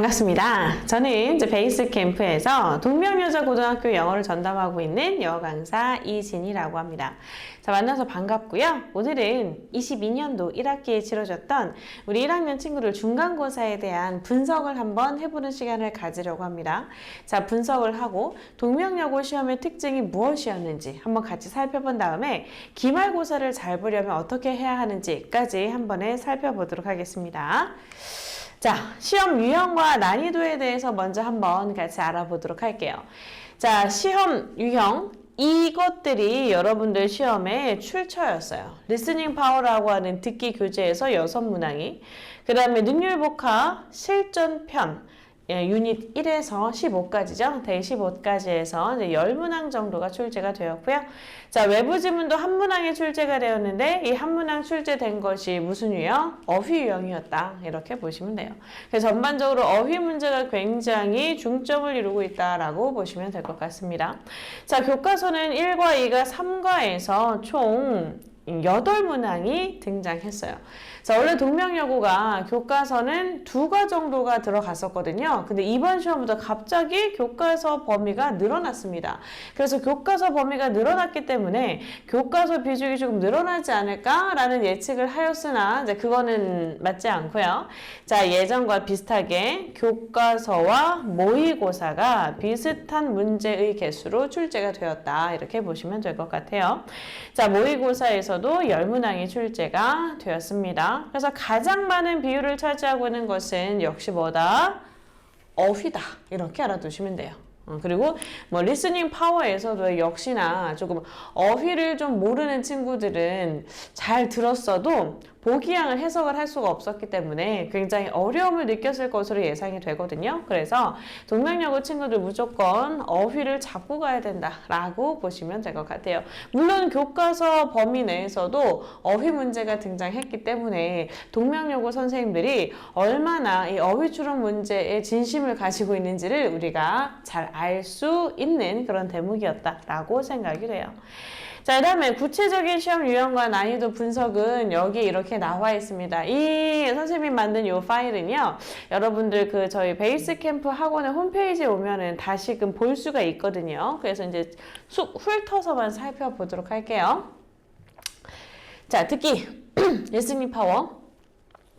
반갑습니다. 저는 이제 베이스 캠프에서 동명여자고등학교 영어를 전담하고 있는 영어 강사 이진이라고 합니다. 자, 만나서 반갑고요. 오늘은 22년도 1학기에 치러졌던 우리 1학년 친구들 중간고사에 대한 분석을 한번 해보는 시간을 가지려고 합니다. 자, 분석을 하고 동명여고 시험의 특징이 무엇이었는지 한번 같이 살펴본 다음에 기말고사를 잘 보려면 어떻게 해야 하는지까지 한 번에 살펴보도록 하겠습니다. 자, 시험 유형과 난이도에 대해서 먼저 한번 같이 알아보도록 할게요. 자, 시험 유형 이것들이 여러분들 시험의 출처였어요. 리스닝 파워라고 하는 듣기 교재에서 6문항이, 그 다음에 능률복화 실전편 유닛 1에서 15까지죠. 대 15까지에서 이제 10문항 정도가 출제가 되었고요. 자, 외부 지문도 한 문항이 출제가 되었는데 이 한 문항 출제된 것이 무슨 유형? 어휘 유형이었다. 이렇게 보시면 돼요. 그래서 전반적으로 어휘 문제가 굉장히 중점을 이루고 있다라고 보시면 될 것 같습니다. 자, 교과서는 1과 2가 3과에서 총 8문항이 등장했어요. 자, 원래 동명여고가 교과서는 2과 정도가 들어갔었거든요. 근데 이번 시험부터 갑자기 교과서 범위가 늘어났습니다. 그래서 교과서 범위가 늘어났기 때문에 교과서 비중이 조금 늘어나지 않을까라는 예측을 하였으나 이제 그거는 맞지 않고요. 자, 예전과 비슷하게 교과서와 모의고사가 비슷한 문제의 개수로 출제가 되었다. 이렇게 보시면 될 것 같아요. 자, 모의고사에서도 10문항이 출제가 되었습니다. 그래서 가장 많은 비율을 차지하고 있는 것은 역시 뭐다? 어휘다. 이렇게 알아두시면 돼요. 그리고 뭐 리스닝 파워에서도 역시나 조금 어휘를 좀 모르는 친구들은 잘 들었어도 보기양을 해석을 할 수가 없었기 때문에 굉장히 어려움을 느꼈을 것으로 예상이 되거든요. 그래서 동명여고 친구들 무조건 어휘를 잡고 가야 된다라고 보시면 될 것 같아요. 물론 교과서 범위 내에서도 어휘 문제가 등장했기 때문에 동명여고 선생님들이 얼마나 이 어휘 추론 문제에 진심을 가지고 있는지를 우리가 잘 알 수 있는 그런 대목이었다라고 생각이 돼요. 자, 그 다음에 구체적인 시험 유형과 난이도 분석은 여기 이렇게 나와 있습니다. 이 선생님이 만든 이 파일은요, 여러분들 그 저희 베이스 캠프 학원의 홈페이지에 오면은 다시금 볼 수가 있거든요. 그래서 이제 쑥 훑어서만 살펴보도록 할게요. 자, 듣기, 리스닝 파워.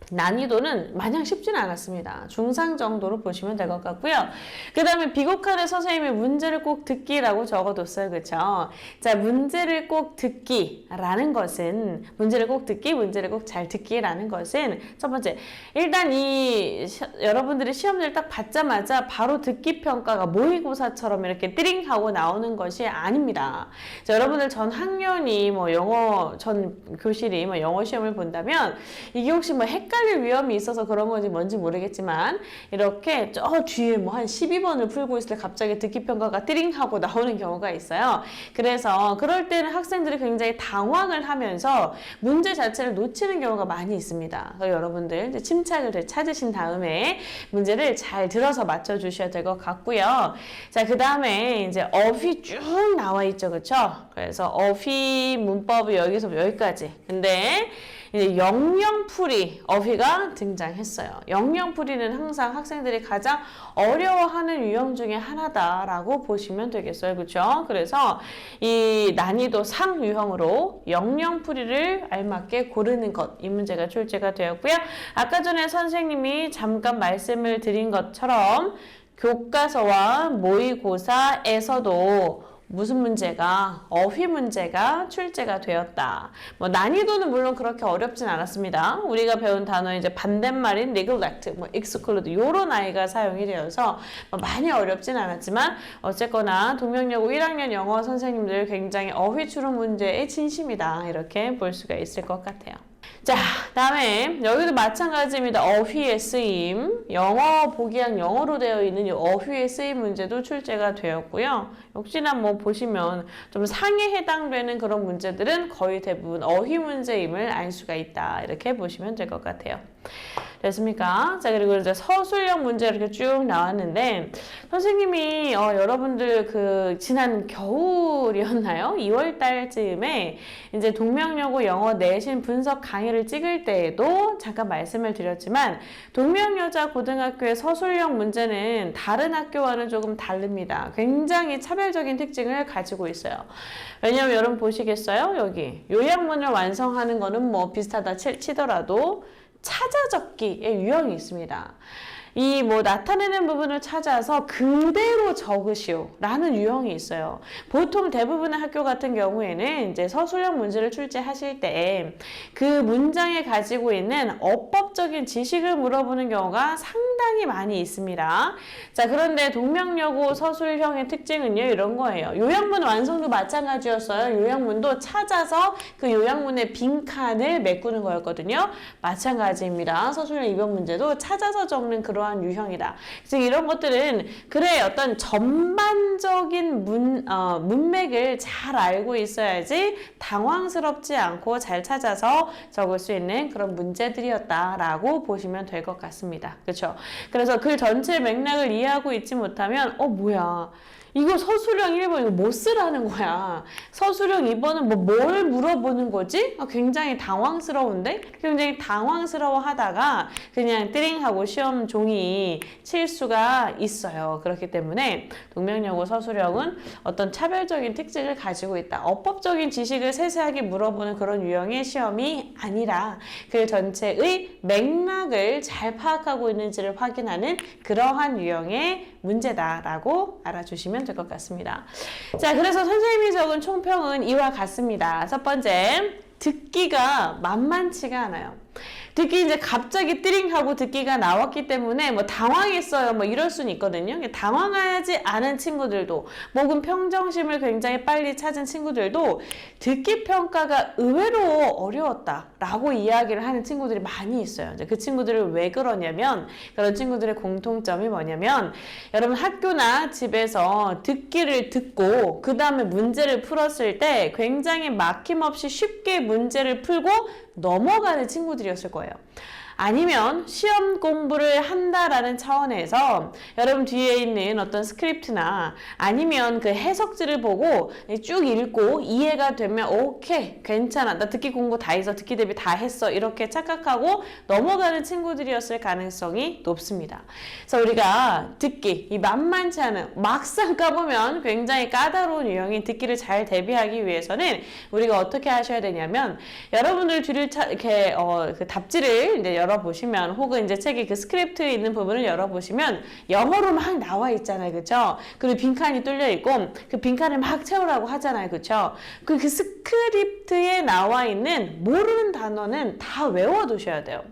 난이도는 마냥 쉽지는 않았습니다. 중상 정도로 보시면 될 것 같고요. 그 다음에 비곡한의 선생님이 문제를 꼭 듣기라고 적어뒀어요. 그쵸? 자, 문제를 꼭 듣기라는 것은, 문제를 꼭 듣기, 문제를 꼭 잘 듣기라는 것은 첫 번째, 일단 여러분들이 시험지를 딱 받자마자 바로 듣기 평가가 모의고사처럼 이렇게 띠링 하고 나오는 것이 아닙니다. 자, 여러분들 전 학년이 뭐 영어, 전 교실이 뭐 영어 시험을 본다면 이게 혹시 뭐 헷갈릴 위험이 있어서 그런 건지 뭔지 모르겠지만 이렇게 저 뒤에 뭐 한 12번을 풀고 있을 때 갑자기 듣기 평가가 띠링 하고 나오는 경우가 있어요. 그래서 그럴 때는 학생들이 굉장히 당황을 하면서 문제 자체를 놓치는 경우가 많이 있습니다. 그래서 여러분들 이제 침착을 찾으신 다음에 문제를 잘 들어서 맞춰 주셔야 될 것 같고요. 자, 그 다음에 이제 어휘 쭉 나와 있죠. 그쵸? 그래서 어휘 문법이 여기서 여기까지. 근데 이제 영영풀이 어휘가 등장했어요. 영영풀이는 항상 학생들이 가장 어려워하는 유형 중에 하나다라고 보시면 되겠어요. 그렇죠? 그래서 이 난이도 상 유형으로 영영풀이를 알맞게 고르는 것, 이 문제가 출제가 되었고요. 아까 전에 선생님이 잠깐 말씀을 드린 것처럼 교과서와 모의고사에서도 무슨 문제가? 어휘 문제가 출제가 되었다. 뭐 난이도는 물론 그렇게 어렵진 않았습니다. 우리가 배운 단어 이제 반대말인 neglect, 뭐 exclude 요런 아이가 사용이 되어서 뭐 많이 어렵진 않았지만 어쨌거나 동명여고 1학년 영어 선생님들 굉장히 어휘 추론 문제에 진심이다. 이렇게 볼 수가 있을 것 같아요. 자, 다음에 여기도 마찬가지입니다. 어휘의 쓰임, 영어 보기양 영어로 되어 있는 이 어휘의 쓰임 문제도 출제가 되었고요. 역시나 뭐 보시면 좀 상에 해당되는 그런 문제들은 거의 대부분 어휘 문제임을 알 수가 있다. 이렇게 보시면 될 것 같아요. 됐습니까? 자, 그리고 이제 서술형 문제 이렇게 쭉 나왔는데, 선생님이, 여러분들 지난 겨울이었나요? 2월 달쯤에 이제 동명여고 영어 내신 분석 강의를 찍을 때에도 잠깐 말씀을 드렸지만, 동명여자 고등학교의 서술형 문제는 다른 학교와는 조금 다릅니다. 굉장히 차별적인 특징을 가지고 있어요. 왜냐면 여러분 보시겠어요? 여기 요약문을 완성하는 거는 뭐 비슷하다 치더라도 찾아 적기의 유형이 있습니다. 이 나타내는 부분을 찾아서 그대로 적으시오 라는 유형이 있어요. 보통 대부분의 학교 같은 경우에는 이제 서술형 문제를 출제하실 때 그 문장에 가지고 있는 어법적인 지식을 물어보는 경우가 상당히 많이 있습니다. 자, 그런데 동명여고 서술형의 특징은요, 이런 거예요. 요약문 완성도 마찬가지였어요. 요약문도 찾아서 그 요약문의 빈칸을 메꾸는 거였거든요. 마찬가지입니다. 서술형 이번 문제도 찾아서 적는 그러한 유형이다. 그래서 이런 것들은 그래 어떤 전반적인 문맥을 잘 알고 있어야지 당황스럽지 않고 잘 찾아서 적을 수 있는 그런 문제들이었다라고 보시면 될 것 같습니다. 그렇죠? 그래서 그 전체 맥락을 이해하고 있지 못하면 뭐야? 이거 서술형 1번 이거 뭐 쓰라는 거야. 서술형 2번은 뭘 물어보는 거지? 굉장히 당황스러운데? 굉장히 당황스러워 하다가 그냥 띠링하고 시험 종이 칠 수가 있어요. 그렇기 때문에 동명여고 서술형은 어떤 차별적인 특징을 가지고 있다. 어법적인 지식을 세세하게 물어보는 그런 유형의 시험이 아니라 그 전체의 맥락을 잘 파악하고 있는지를 확인하는 그러한 유형의 문제다라고 알아주시면 될 것 같습니다. 자, 그래서 선생님이 적은 총평은 이와 같습니다. 첫 번째, 듣기가 만만치가 않아요. 듣기 이제 갑자기 띠링하고 듣기가 나왔기 때문에 당황했어요. 이럴 수는 있거든요. 당황하지 않은 친구들도 혹은 평정심을 굉장히 빨리 찾은 친구들도 듣기 평가가 의외로 어려웠다라고 이야기를 하는 친구들이 많이 있어요. 이제 그 친구들을 왜 그러냐면 그런 친구들의 공통점이 뭐냐면 여러분 학교나 집에서 듣기를 듣고 그 다음에 문제를 풀었을 때 굉장히 막힘없이 쉽게 문제를 풀고 넘어가는 친구들이었을 거예요. 아니면 시험 공부를 한다라는 차원에서 여러분 뒤에 있는 어떤 스크립트나 아니면 그 해석지를 보고 쭉 읽고 이해가 되면 오케이 괜찮아 나 듣기 공부 다 해서 듣기 대비 다 했어 이렇게 착각하고 넘어가는 친구들이었을 가능성이 높습니다. 그래서 우리가 듣기 이 만만치 않은 막상 까보면 굉장히 까다로운 유형인 듣기를 잘 대비하기 위해서는 우리가 어떻게 하셔야 되냐면 여러분들 뒤를 이렇게 그 답지를 이제 열어보시면 혹은 이제 책의 그 스크립트에 있는 부분을 열어보시면 영어로 막 나와 있잖아요. 그쵸? 그리고 빈칸이 뚫려 있고 그 빈칸을 막 채우라고 하잖아요. 그쵸? 그 스크립트에 나와 있는 모르는 단어는 다 외워두셔야 돼요.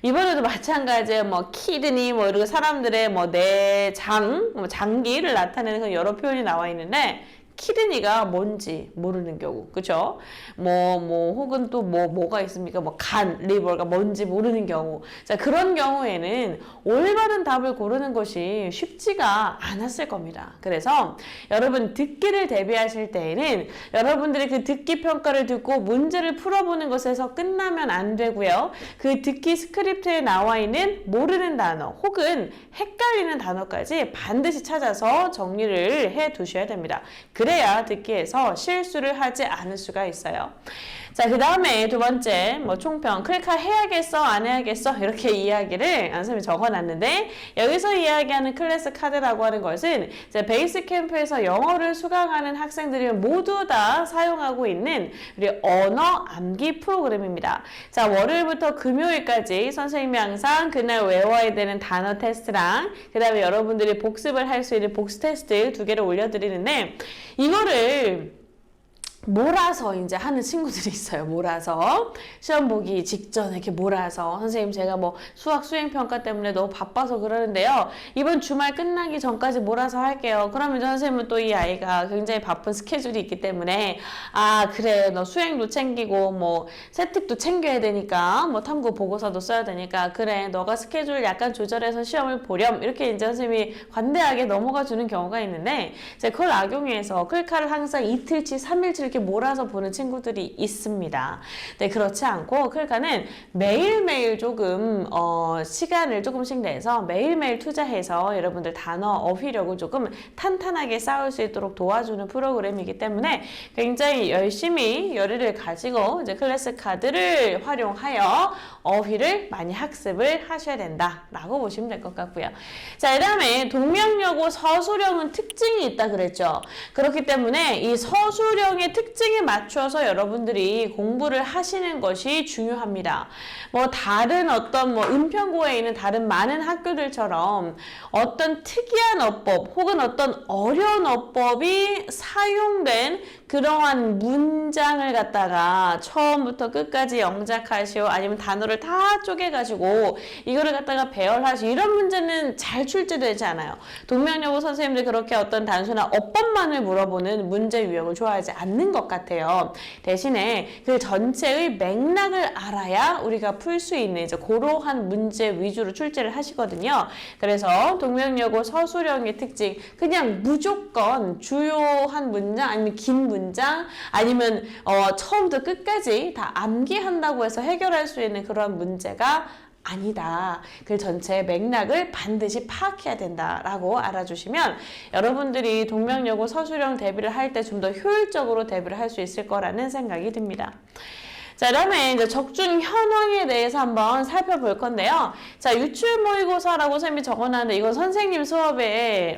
이번에도 마찬가지예요. 키드니 이런 사람들의 내장, 장기를 나타내는 그런 여러 표현이 나와 있는데 키드니가 뭔지 모르는 경우, 그쵸? 혹은 또 뭐가 있습니까? 간, 리버가 뭔지 모르는 경우. 자, 그런 경우에는 올바른 답을 고르는 것이 쉽지가 않았을 겁니다. 그래서 여러분 듣기를 대비하실 때에는 여러분들이 그 듣기 평가를 듣고 문제를 풀어보는 것에서 끝나면 안 되고요. 그 듣기 스크립트에 나와 있는 모르는 단어 혹은 헷갈리는 단어까지 반드시 찾아서 정리를 해 두셔야 됩니다. 그래야 듣기에서 실수를 하지 않을 수가 있어요. 자, 그 다음에 두 번째, 총평. 클릭할 해야겠어, 안 해야겠어? 이렇게 이야기를 선생님이 적어놨는데, 여기서 이야기하는 클래스 카드라고 하는 것은 이제 베이스 캠프에서 영어를 수강하는 학생들이 모두 다 사용하고 있는 우리 언어 암기 프로그램입니다. 자, 월요일부터 금요일까지 선생님이 항상 그날 외워야 되는 단어 테스트랑, 그 다음에 여러분들이 복습을 할 수 있는 복습 테스트 2개를 올려드리는데, 이거를 몰아서 이제 하는 친구들이 있어요. 몰아서 시험 보기 직전에 이렇게 몰아서 선생님 제가 수학 수행평가 때문에 너무 바빠서 그러는데요. 이번 주말 끝나기 전까지 몰아서 할게요. 그러면 선생님은 또 이 아이가 굉장히 바쁜 스케줄이 있기 때문에 아 그래 너 수행도 챙기고 세특도 챙겨야 되니까 탐구 보고서도 써야 되니까 그래 너가 스케줄 약간 조절해서 시험을 보렴 이렇게 이제 선생님이 관대하게 넘어가 주는 경우가 있는데 제가 그걸 악용해서 클카를 항상 이틀치 3일치를 이렇게 몰아서 보는 친구들이 있습니다. 네, 그렇지 않고 클카는 매일매일 조금 시간을 조금씩 내서 매일매일 투자해서 여러분들 단어 어휘력을 조금 탄탄하게 쌓을 수 있도록 도와주는 프로그램이기 때문에 굉장히 열심히 열의를 가지고 이제 클래스 카드를 활용하여 어휘를 많이 학습을 하셔야 된다라고 보시면 될 것 같고요. 자, 그다음에 동명여고 서술형은 특징이 있다 그랬죠. 그렇기 때문에 이 서술형의 특징에 맞춰서 여러분들이 공부를 하시는 것이 중요합니다. 뭐 다른 어떤 뭐 은평고에 있는 다른 많은 학교들처럼 어떤 특이한 어법 혹은 어떤 어려운 어법이 사용된 그러한 문장을 갖다가 처음부터 끝까지 영작하시오 아니면 단어를 다 쪼개가지고 이거를 갖다가 배열하시오 이런 문제는 잘 출제되지 않아요. 동명여고 선생님들 그렇게 어떤 단순한 어법만을 물어보는 문제 유형을 좋아하지 않는 것 같아요. 대신에 그 전체의 맥락을 알아야 우리가 풀 수 있는 이제 그러한 문제 위주로 출제를 하시거든요. 그래서 동명여고 서술형의 특징 그냥 무조건 주요한 문장 아니면 긴 문장 아니면 처음부터 끝까지 다 암기한다고 해서 해결할 수 있는 그런 문제가 아니다. 그 전체 맥락을 반드시 파악해야 된다라고 알아주시면 여러분들이 동명여고 서술형 대비를 할 때 좀 더 효율적으로 대비를 할 수 있을 거라는 생각이 듭니다. 자, 그다음에 이제 적중 현황에 대해서 한번 살펴볼 건데요. 자, 유출 모의고사라고 선생님이 적어놨는데 이건 선생님 수업에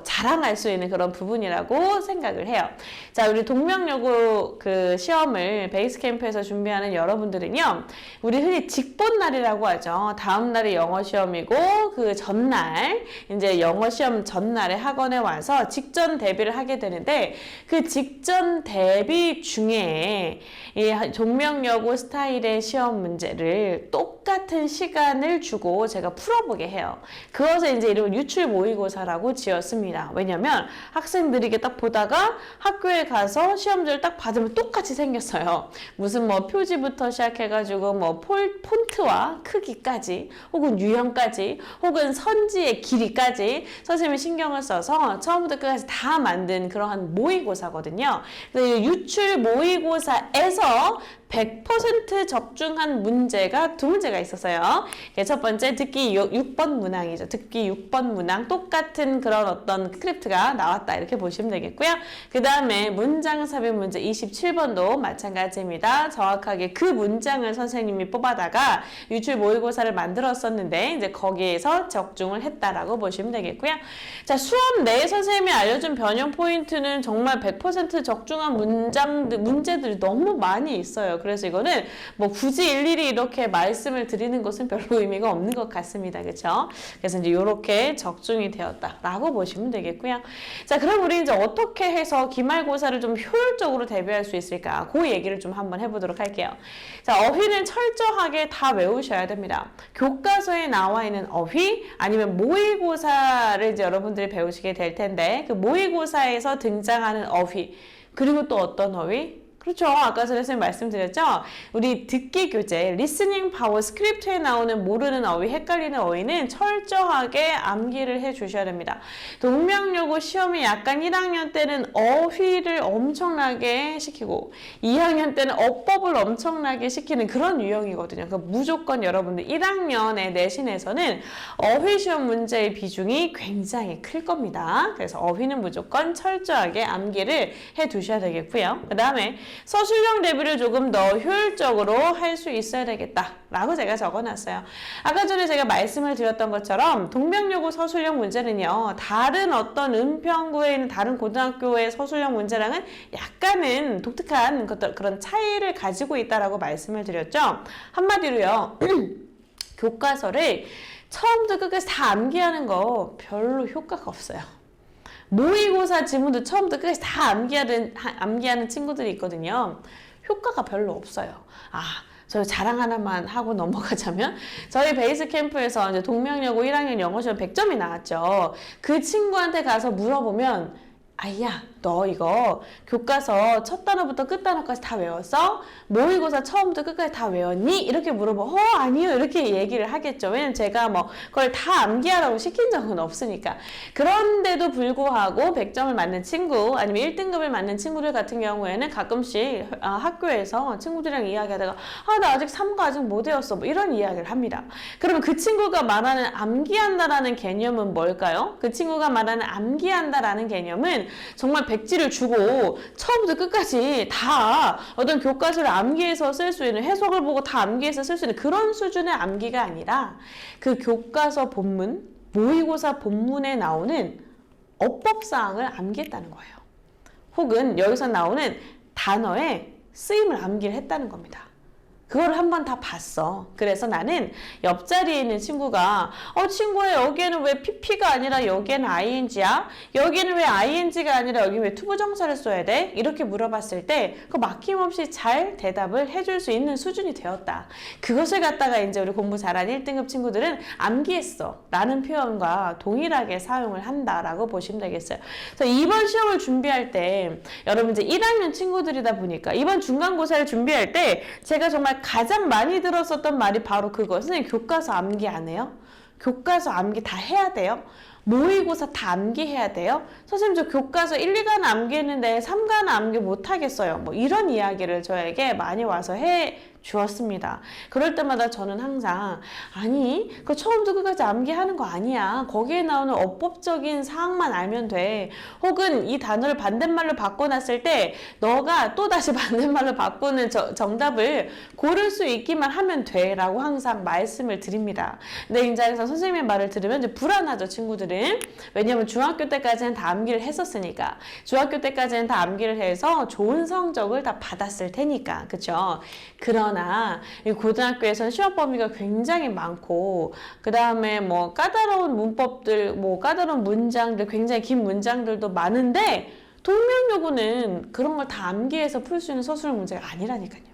자랑할 수 있는 그런 부분이라고 생각을 해요. 자, 우리 동명여고 그 시험을 베이스 캠프에서 준비하는 여러분들은요, 우리 흔히 직본날이라고 하죠. 다음 날이 영어 시험이고 그 전날 이제 영어 시험 전날에 학원에 와서 직전 대비를 하게 되는데 그 직전 대비 중에 이 동명여고 스타일의 시험 문제를 똑같은 시간을 주고 제가 풀어보게 해요. 그것을 이제 이름을 유출 모의고사라고 지었습니다. 왜냐면 학생들이 이게 딱 보다가 학교에 가서 시험지를 딱 받으면 똑같이 생겼어요. 무슨 뭐 표지부터 시작해가지고 뭐 폰트와 크기까지 혹은 유형까지 혹은 선지의 길이까지 선생님이 신경을 써서 처음부터 끝까지 다 만든 그러한 모의고사거든요. 그래서 유출 모의고사에서 100% 적중한 문제가 두 문제가 있었어요. 첫 번째 듣기 6번 문항이죠. 듣기 6번 문항 똑같은 그런 어떤 스크립트가 나왔다 이렇게 보시면 되겠고요. 그 다음에 문장 삽입 문제 27번도 마찬가지입니다. 정확하게 그 문장을 선생님이 뽑아다가 유출 모의고사를 만들었었는데 이제 거기에서 적중을 했다라고 보시면 되겠고요. 자, 수업 내에 선생님이 알려준 변형 포인트는 정말 100% 적중한 문제들이 너무 많이 있어요. 그래서 이거는 뭐 굳이 일일이 이렇게 말씀을 드리는 것은 별로 의미가 없는 것 같습니다. 그렇죠? 그래서 이제 이렇게 적중이 되었다라고 보시면 되겠고요. 자, 그럼 우리 이제 어떻게 해서 기말고사를 좀 효율적으로 대비할 수 있을까? 그 얘기를 좀 한번 해보도록 할게요. 자, 어휘는 철저하게 다 외우셔야 됩니다. 교과서에 나와 있는 어휘 아니면 모의고사를 이제 여러분들이 배우시게 될 텐데 그 모의고사에서 등장하는 어휘 그리고 또 어떤 어휘? 그렇죠. 아까 전에 선생님 말씀드렸죠. 우리 듣기 교재, 리스닝 파워 스크립트에 나오는 모르는 어휘, 헷갈리는 어휘는 철저하게 암기를 해 주셔야 됩니다. 동명여고 시험이 약간 1학년 때는 어휘를 엄청나게 시키고 2학년 때는 어법을 엄청나게 시키는 그런 유형이거든요. 그러니까 무조건 여러분들 1학년의 내신에서는 어휘 시험 문제의 비중이 굉장히 클 겁니다. 그래서 어휘는 무조건 철저하게 암기를 해 두셔야 되겠고요. 그 다음에 서술형 대비를 조금 더 효율적으로 할 수 있어야 되겠다라고 제가 적어놨어요. 아까 전에 제가 말씀을 드렸던 것처럼 동명여고 서술형 문제는요. 다른 어떤 은평구에 있는 다른 고등학교의 서술형 문제랑은 약간은 독특한 그런 차이를 가지고 있다라고 말씀을 드렸죠. 한마디로요. 교과서를 처음부터 끝까지 다 암기하는 거 별로 효과가 없어요. 모의고사 지문도 처음부터 끝까지 다 암기하는 친구들이 있거든요. 효과가 별로 없어요. 저 자랑 하나만 하고 넘어가자면 저희 베이스 캠프에서 이제 동명여고 1학년 영어 시험 100점이 나왔죠. 그 친구한테 가서 물어보면 아이야 너 이거 교과서 첫 단어부터 끝 단어까지 다 외웠어? 모의고사 처음부터 끝까지 다 외웠니? 이렇게 물어보면 아니요 이렇게 얘기를 하겠죠. 왜냐면 제가 뭐 그걸 다 암기하라고 시킨 적은 없으니까. 그런데도 불구하고 100점을 맞는 친구 아니면 1등급을 맞는 친구들 같은 경우에는 가끔씩 학교에서 친구들이랑 이야기하다가 나 아직 3과 아직 못 외웠어 뭐 이런 이야기를 합니다. 그러면 그 친구가 말하는 암기한다라는 개념은 뭘까요? 그 친구가 말하는 암기한다라는 개념은 정말 백지를 주고 처음부터 끝까지 다 어떤 교과서를 암기해서 쓸 수 있는 해석을 보고 다 암기해서 쓸 수 있는 그런 수준의 암기가 아니라 그 교과서 본문, 모의고사 본문에 나오는 어법사항을 암기했다는 거예요. 혹은 여기서 나오는 단어의 쓰임을 암기를 했다는 겁니다. 그걸 한번 다 봤어. 그래서 나는 옆자리에 있는 친구가 친구야 여기에는 왜 PP가 아니라 여기에는 ING야? 여기는 왜 ING가 아니라 여기 왜 투부정사를 써야 돼? 이렇게 물어봤을 때 그 막힘없이 잘 대답을 해줄 수 있는 수준이 되었다. 그것을 갖다가 이제 우리 공부 잘하는 1등급 친구들은 암기했어 라는 표현과 동일하게 사용을 한다라고 보시면 되겠어요. 그래서 이번 시험을 준비할 때 여러분 이제 1학년 친구들이다 보니까 이번 중간고사를 준비할 때 제가 정말 가장 많이 들었었던 말이 바로 그거. 선생님 교과서 암기 안 해요? 교과서 암기 다 해야 돼요? 모의고사 다 암기해야 돼요? 선생님 저 교과서 1, 2과는 암기했는데 3과는 암기 못하겠어요. 뭐 이런 이야기를 저에게 많이 와서 해 주었습니다. 그럴 때마다 저는 항상 아니 그 처음부터 끝까지 암기하는 거 아니야. 거기에 나오는 어법적인 사항만 알면 돼. 혹은 이 단어를 반대말로 바꿔놨을 때 너가 또다시 반대말로 바꾸는 정답을 고를 수 있기만 하면 돼 라고 항상 말씀을 드립니다. 근데 이제 선생님의 말을 들으면 이제 불안하죠 친구들은. 왜냐면 중학교 때까지는 다 암기를 했었으니까. 중학교 때까지는 다 암기를 해서 좋은 성적을 다 받았을 테니까. 그쵸? 그러나 이 고등학교에서는 시험 범위가 굉장히 많고 그 다음에 뭐 까다로운 문법들, 뭐 까다로운 문장들, 굉장히 긴 문장들도 많은데 동명요구는 그런 걸 다 암기해서 풀 수 있는 서술형 문제가 아니라니까요.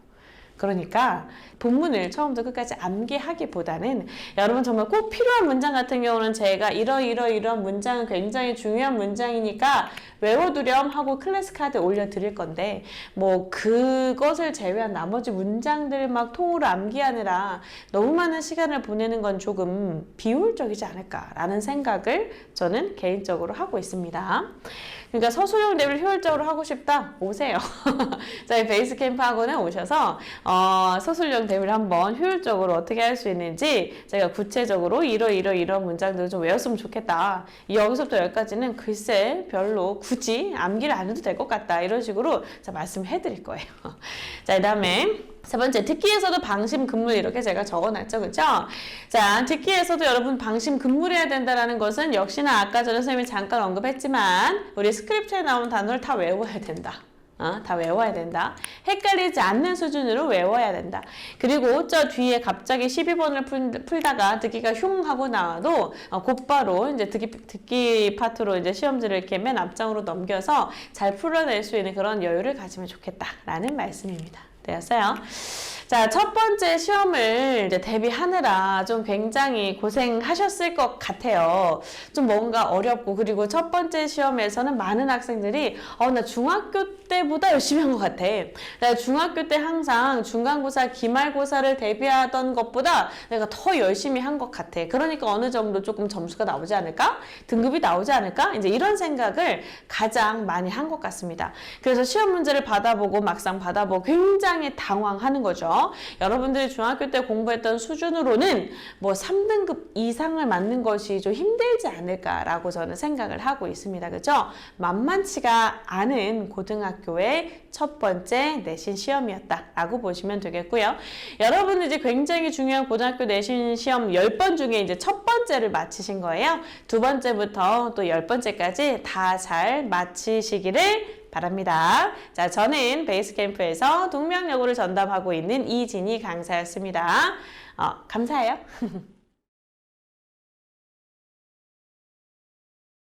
그러니까 본문을 처음부터 끝까지 암기하기보다는 여러분 정말 꼭 필요한 문장 같은 경우는 제가 이러한 문장은 굉장히 중요한 문장이니까 외워두렴 하고 클래스 카드에 올려드릴 건데 뭐 그것을 제외한 나머지 문장들 막 통으로 암기하느라 너무 많은 시간을 보내는 건 조금 비효율적이지 않을까라는 생각을 저는 개인적으로 하고 있습니다. 그러니까 서술형 대비를 효율적으로 하고 싶다? 오세요. 저희 베이스 캠프 학원에 오셔서 서술형 대비를 한번 효율적으로 어떻게 할 수 있는지 제가 구체적으로 이런 문장들을 좀 외웠으면 좋겠다. 여기서부터 여기까지는 글쎄 별로 굳이 암기를 안 해도 될 것 같다. 이런 식으로 제가 말씀해 드릴 거예요. 자, 그 다음에 세 번째, 듣기에서도 방심, 금물 이렇게 제가 적어놨죠. 그죠? 자, 듣기에서도 여러분 방심, 금물해야 된다는 것은 역시나 아까 전에 선생님이 잠깐 언급했지만 우리 스크립트에 나온 단어를 다 외워야 된다. 다 외워야 된다. 헷갈리지 않는 수준으로 외워야 된다. 그리고 저 뒤에 갑자기 12번을 풀다가 듣기가 흉 하고 나와도 곧바로 이제 듣기 파트로 이제 시험지를 이렇게 맨 앞장으로 넘겨서 잘 풀어낼 수 있는 그런 여유를 가지면 좋겠다라는 말씀입니다. 되었어요? 자, 첫 번째 시험을 이제 대비하느라 좀 굉장히 고생하셨을 것 같아요. 좀 뭔가 어렵고, 그리고 첫 번째 시험에서는 많은 학생들이 나 중학교 때보다 열심히 한 것 같아. 내가 중학교 때 항상 중간고사, 기말고사를 대비하던 것보다 내가 더 열심히 한 것 같아. 그러니까 어느 정도 조금 점수가 나오지 않을까? 등급이 나오지 않을까? 이제 이런 생각을 가장 많이 한 것 같습니다. 그래서 시험 문제를 받아보고 막상 받아보고 굉장히 당황하는 거죠. 여러분들이 중학교 때 공부했던 수준으로는 뭐 3등급 이상을 맞는 것이 좀 힘들지 않을까라고 저는 생각을 하고 있습니다. 그죠? 만만치가 않은 고등학교의 첫 번째 내신 시험이었다라고 보시면 되겠고요. 여러분은 이제 굉장히 중요한 고등학교 내신 시험 10번 중에 이제 첫 번째를 마치신 거예요. 두 번째부터 또 10번째까지 다 잘 마치시기를 바랍니다. 자, 저는 베이스 캠프에서 동명여고를 전담하고 있는 이진희 강사였습니다. 감사해요.